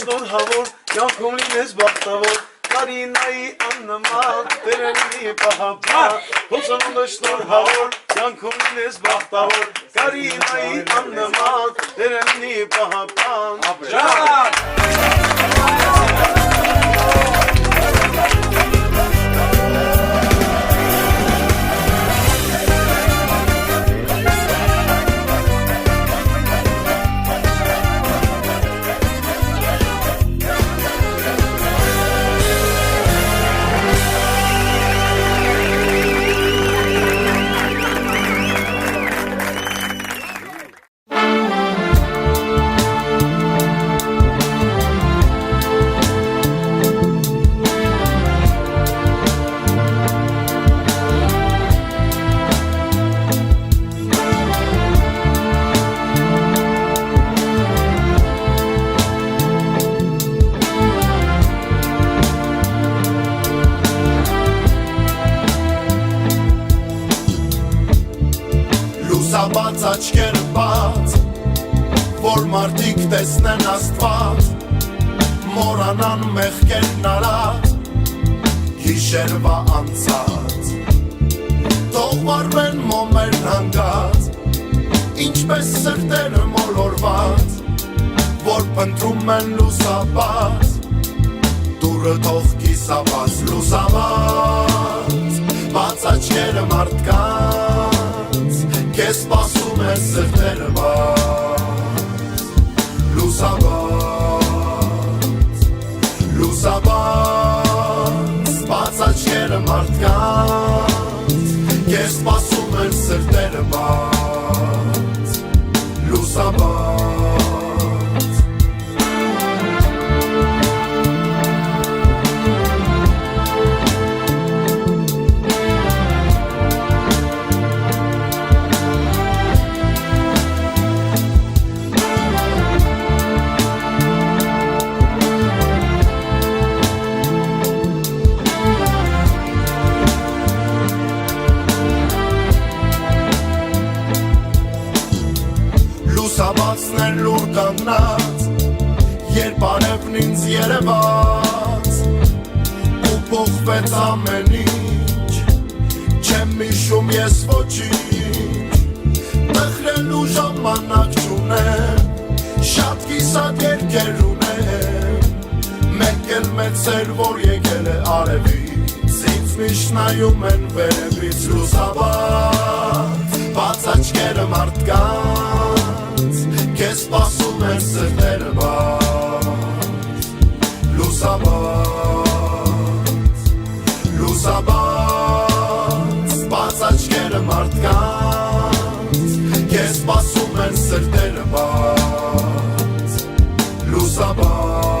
շնորհավոր, կյանքում լինես բախտավոր, Կարինայի աննման, տերենի պահապան, հոսանունը շնորհավոր, կյանքում լինես բախտավոր, Կարինայի աննման, տերենի պահապան, Լուսաբաց աչքերը բաց, որ մարդիկ տեսնեն Աստված, մորանան մեղքերն արած, գիշերվա անցած, թող վառվեն մոմերն հանգած, ինչպես սրտերը մոլորված, որ փնտրում են լուսաբաց, դուրը թող կիսաբաց, լուսաբաց, բաց աչքերը մարդկանց, Քեզ սպասում է սրտերը բաց, լուսաբաց, լուսաբաց, բաց աչքերը մարդկանց, Քեզ սպասում են սրտերը բաց, լուսաբաց Լուսաբացներ լուր կանգնած, երբ արևն ինձ երևաց, ու փոխվեց ամեն ինչ, չեմ հիշում ես ոչինչ, տխրելու ժամանակ չունեմ, շատ կիսատ երգեր ունեմ, մեկ էլ մեծ էր, որ եկել է արևից, ինձ միշտ նայում են վերևից, լուսաբաց, բաց աչքերը մարդկանց, Քեզ սպասում են սրտերը բաց, լուսաբաց, լուսաբաց, բաց աչքերը մարդկանց, Քեզ սպասում են սրտերը բաց, լուսաբաց